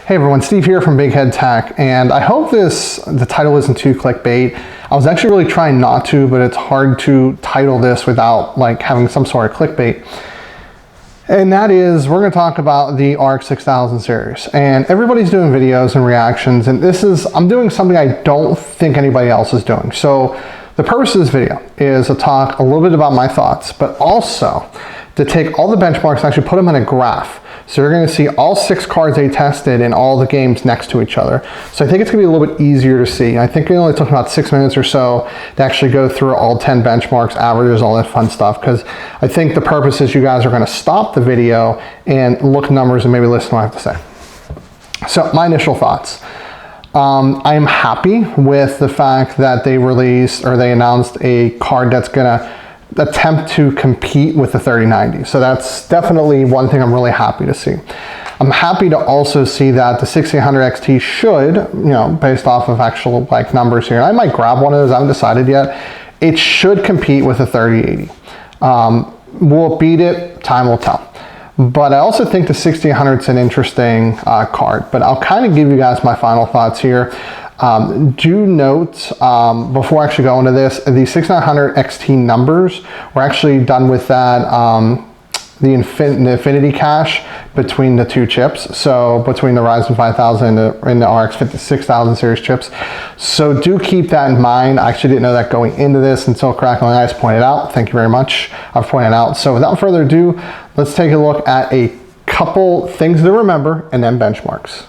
Hey everyone, Steve here from Big Head Tech, and I hope the title isn't too clickbait. I was actually really trying not to, but it's hard to title this without like having some sort of clickbait. And that is, we're going to talk about the RX 6000 series. And everybody's doing videos and reactions, and I'm doing something I don't think anybody else is doing. So the purpose of this video is to talk a little bit about my thoughts, but also to take all the benchmarks and actually put them in a graph. So you're going to see all 6 cards they tested in all the games next to each other. So I think it's going to be a little bit easier to see. I think it only took about 6 minutes or so to actually go through all 10 benchmarks, averages, all that fun stuff, because I think the purpose is you guys are going to stop the video and look at numbers and maybe listen to what I have to say. So my initial thoughts. I am happy with the fact that they announced a card that's going to attempt to compete with the 3090. So that's definitely one thing I'm really happy to see. I'm happy to also see that the 6800 XT should, based off of actual like numbers here, and I might grab one of those, I haven't decided yet, it should compete with the 3080. Will it beat it? Time will tell. But I also think the 6800 is an interesting card, but I'll kind of give you guys my final thoughts here. Do note, before I actually go into this, the 6900 XT numbers were actually done with that, the infinity cache between the 2 chips. So between the Ryzen 5000 and the RX 6000 series chips. So do keep that in mind. I actually didn't know that going into this until Crackling Ice pointed out. Thank you very much. I've pointed out. So without further ado, let's take a look at a couple things to remember and then benchmarks.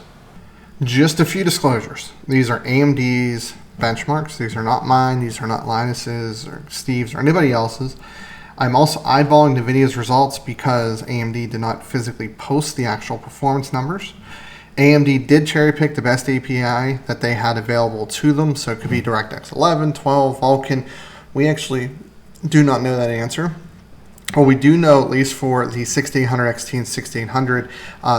Just a few disclosures. These are AMD's benchmarks. These are not mine. These are not Linus's or Steve's or anybody else's. I'm also eyeballing NVIDIA's results because AMD did not physically post the actual performance numbers. AMD did cherry pick the best API that they had available to them, so it could be DirectX 11, 12, Vulkan. We actually do not know that answer. Well, we do know, at least for the 6800 XT and 6800,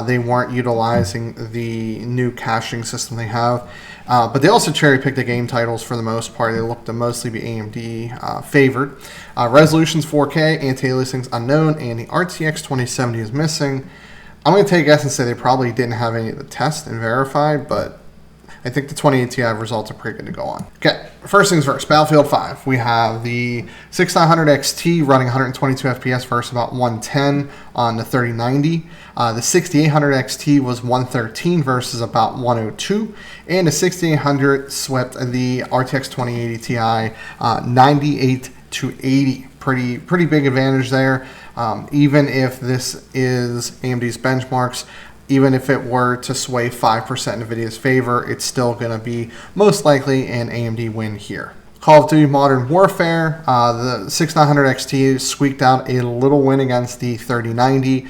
they weren't utilizing the new caching system they have. But they also cherry-picked the game titles for the most part. They look to mostly be AMD favored. Resolution's 4K, anti-aliasing's unknown, and the RTX 2070 is missing. I'm going to take a guess and say they probably didn't have any of the tests and verified, but I think the 2080 Ti results are pretty good to go on. Okay, first things first, Battlefield 5. We have the 6900 XT running 122 FPS versus about 110 on the 3090. The 6800 XT was 113 versus about 102. And the 6800 swept the RTX 2080 Ti 98 to 80. Pretty big advantage there. Even if this is AMD's benchmarks, even if it were to sway 5% in NVIDIA's favor, it's still going to be most likely an AMD win here. Call of Duty Modern Warfare, the 6900 XT squeaked out a little win against the 3090.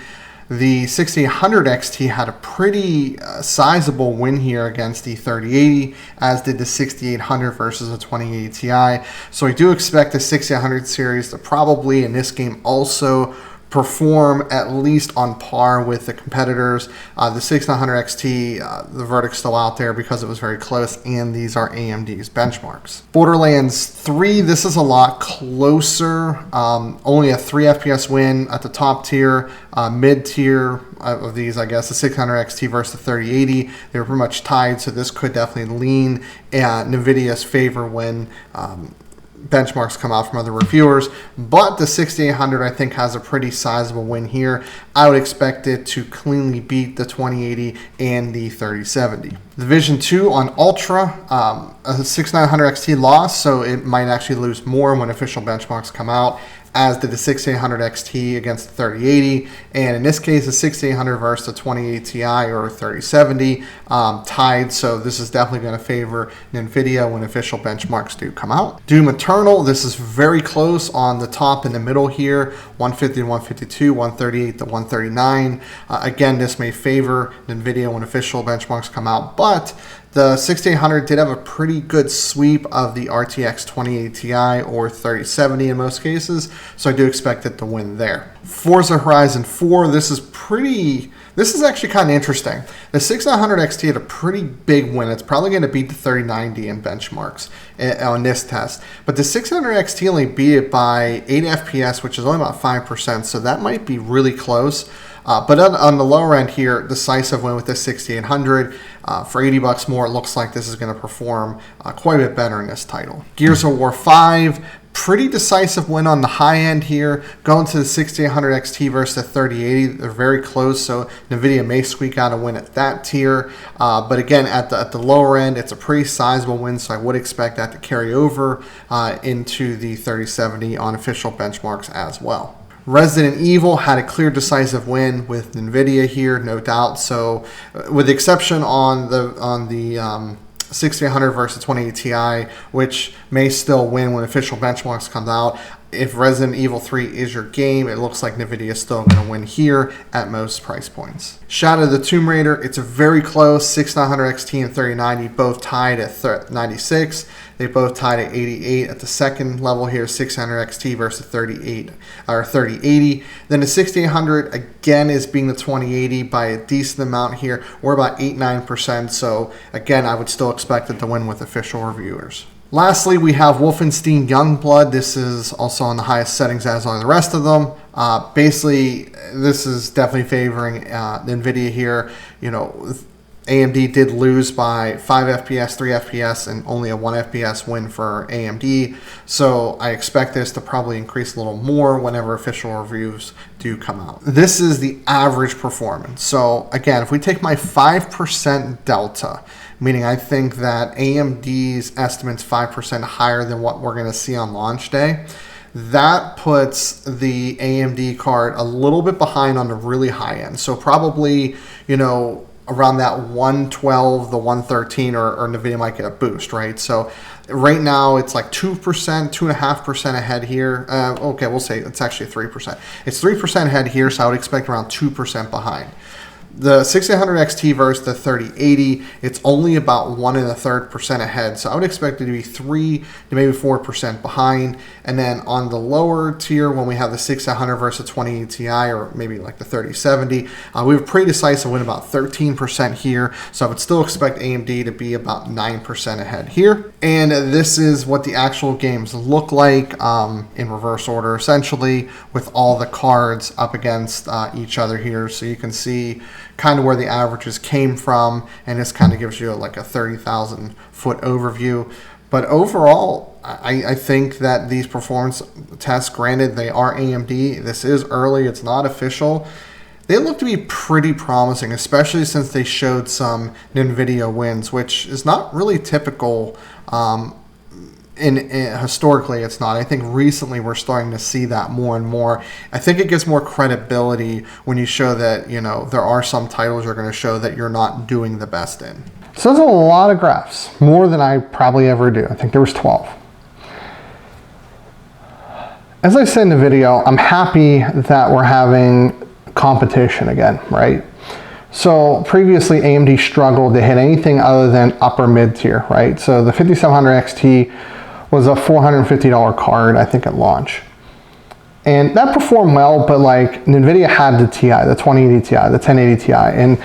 The 6800 XT had a pretty sizable win here against the 3080, as did the 6800 versus the 2080 Ti. So I do expect the 6800 series to probably, in this game, also perform at least on par with the competitors. The 6900 XT, the verdict's still out there because it was very close, and these are AMD's benchmarks. Borderlands 3, this is a lot closer. Only a 3 FPS win at the top tier. Mid tier of these, I guess, the 600 XT versus the 3080, they were pretty much tied, so this could definitely lean NVIDIA's favor when benchmarks come out from other reviewers. But the 6800, I think, has a pretty sizable win here. I would expect it to cleanly beat the 2080 and the 3070. The Vision 2 on Ultra, a 6900 XT lost, so it might actually lose more when official benchmarks come out, as did the 6800 XT against the 3080, and in this case the 6800 versus the 2080 Ti or 3070 tied, so this is definitely going to favor NVIDIA when official benchmarks do come out. Doom Eternal, this is very close on the top and the middle here, 150 to 152, 138 to 139. Again, this may favor NVIDIA when official benchmarks come out, but the 6800 did have a pretty good sweep of the RTX 2080 Ti or 3070 in most cases, so I do expect it to win there. Forza Horizon 4, this is actually kind of interesting. The 6900 XT had a pretty big win. It's probably going to beat the 3090 in benchmarks on this test. But the 600 XT only beat it by 8 FPS, which is only about 5%, so that might be really close. But on the lower end here, decisive win with the 6800. For 80 bucks more, it looks like this is going to perform quite a bit better in this title. Gears of War 5, pretty decisive win on the high end here. Going to the 6800 XT versus the 3080. They're very close, so NVIDIA may squeak out a win at that tier. But again, at the lower end, it's a pretty sizable win, so I would expect that to carry over into the 3070 on official benchmarks as well. Resident Evil had a clear decisive win with NVIDIA here, no doubt. So with the exception on the 6800 versus 2080 Ti, which may still win when official benchmarks come out, if Resident Evil 3 is your game, it looks like NVIDIA is still going to win here at most price points. Shadow of the Tomb Raider, it's a very close 6900 XT and 3090, both tied at 96. They both tied at 88 at the second level here, 600 XT versus 38 or 3080. Then the 6800 again is being the 2080 by a decent amount here. We're about 8-9%. So again, I would still expect it to win with official reviewers. Lastly, we have Wolfenstein Youngblood. This is also on the highest settings as on the rest of them. Basically, this is definitely favoring NVIDIA here. You know, AMD did lose by 5 FPS, 3 FPS, and only a 1 FPS win for AMD. So I expect this to probably increase a little more whenever official reviews do come out. This is the average performance. So again, if we take my 5% delta, meaning I think that AMD's estimate's 5% higher than what we're going to see on launch day, that puts the AMD card a little bit behind on the really high end. So probably, you know, around that 112, the 113, or NVIDIA might get a boost, right? So right now it's like 2%, 2.5% ahead here. Okay, we'll say it's actually 3%. It's 3% ahead here, so I would expect around 2% behind. The 6800 XT versus the 3080, it's only about 1 1/3% ahead. So I would expect it to be 3 to maybe 4% behind. And then on the lower tier, when we have the 6800 versus 2080 Ti, or maybe like the 3070, we have a pretty decisive win, about 13% here. So I would still expect AMD to be about 9% ahead here. And this is what the actual games look like in reverse order, essentially, with all the cards up against each other here. So you can see kind of where the averages came from, and this kind of gives you like a 30,000 foot overview. But overall, I think that these performance tests, granted they are AMD, this is early, it's not official, they look to be pretty promising, especially since they showed some NVIDIA wins, which is not really typical. Historically, it's not. I think recently we're starting to see that more and more. I think it gives more credibility when you show that, you know, there are some titles you're going to show that you're not doing the best in. So there's a lot of graphs, more than I probably ever do. I think there was 12. As I said in the video, I'm happy that we're having competition again, right? So previously AMD struggled to hit anything other than upper mid tier, right? So the 5700 XT was a $450 card, I think, at launch. And that performed well, but like NVIDIA had the Ti, the 2080 Ti, the 1080 Ti, and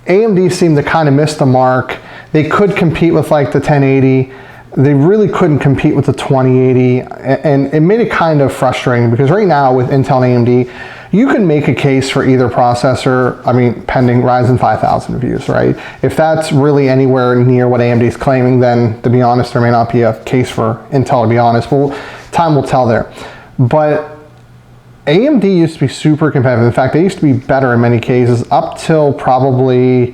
AMD seemed to kind of miss the mark. They could compete with like the 1080. They really couldn't compete with the 2080, and it made it kind of frustrating because right now with Intel and AMD, you can make a case for either processor, I mean, pending Ryzen 5000 reviews, right? If that's really anywhere near what AMD is claiming, then to be honest, there may not be a case for Intel, to be honest. Well, time will tell there. But AMD used to be super competitive. In fact, they used to be better in many cases up till probably,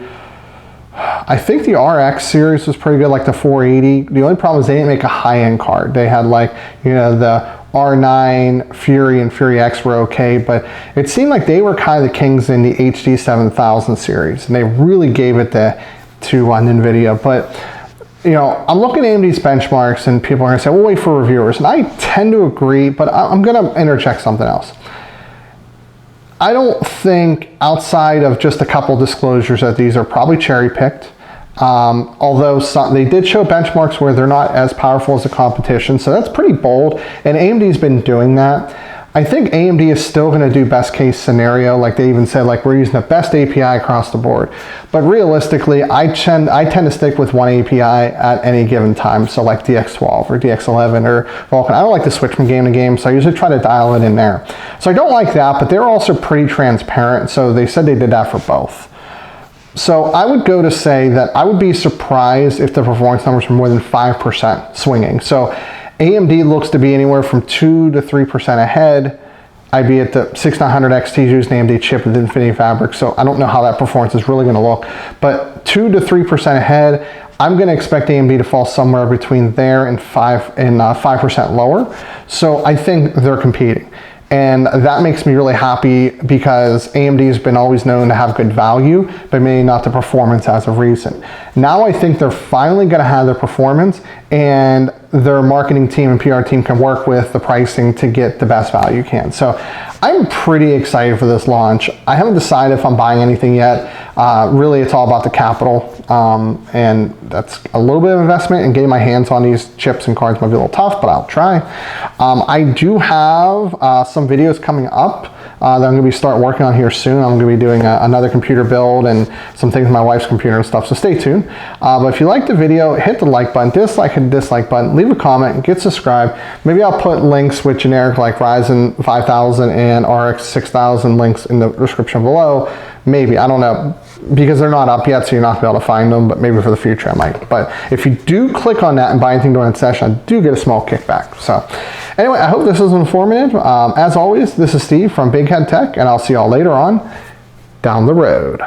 I think the RX series was pretty good, like the 480. The only problem is they didn't make a high-end card. They had like, you know, the R9, Fury, and Fury X were okay, but it seemed like they were kind of the kings in the HD 7000 series, and they really gave it to NVIDIA. But, you know, I'm looking at AMD's benchmarks, and people are going to say, well, wait for reviewers. And I tend to agree, but I'm going to interject something else. I don't think, outside of just a couple disclosures, that these are probably cherry-picked. Although they did show benchmarks where they're not as powerful as the competition, so that's pretty bold, and AMD's been doing that. I think AMD is still going to do best case scenario. Like they even said, like we're using the best API across the board. But realistically, I tend to stick with one API at any given time. So like DX12 or DX11 or Vulkan. I don't like to switch from game to game, so I usually try to dial it in there. So I don't like that, but they're also pretty transparent. So they said they did that for both. So I would go to say that I would be surprised if the performance numbers were more than 5% swinging. So AMD looks to be anywhere from 2 to 3% ahead. I'd be at the 6900 XT using AMD chip with Infinity Fabric, so I don't know how that performance is really going to look. But 2 to 3% ahead, I'm going to expect AMD to fall somewhere between there and 5% lower. So I think they're competing. And that makes me really happy because AMD has been always known to have good value, but maybe not the performance as of recent. Now I think they're finally going to have their performance, and their marketing team and PR team can work with the pricing to get the best value you can. So I'm pretty excited for this launch. I haven't decided if I'm buying anything yet. Really, it's all about the capital, and that's a little bit of investment, and getting my hands on these chips and cards might be a little tough, but I'll try. I do have some videos coming up that I'm going to start working on here soon. I'm going to be doing another computer build and some things with my wife's computer and stuff, so stay tuned. But if you like the video, hit the like button, hit the dislike button, leave a comment, get subscribed. Maybe I'll put links with generic like Ryzen 5000 and RX 6000 links in the description below. Maybe, I don't know, because they're not up yet, so you're not going to be able to find them, but maybe for the future I might. But if you do click on that and buy anything during the session, I do get a small kickback. So anyway, I hope this was informative. As always, this is Steve from Big Head Tech, and I'll see y'all later on down the road.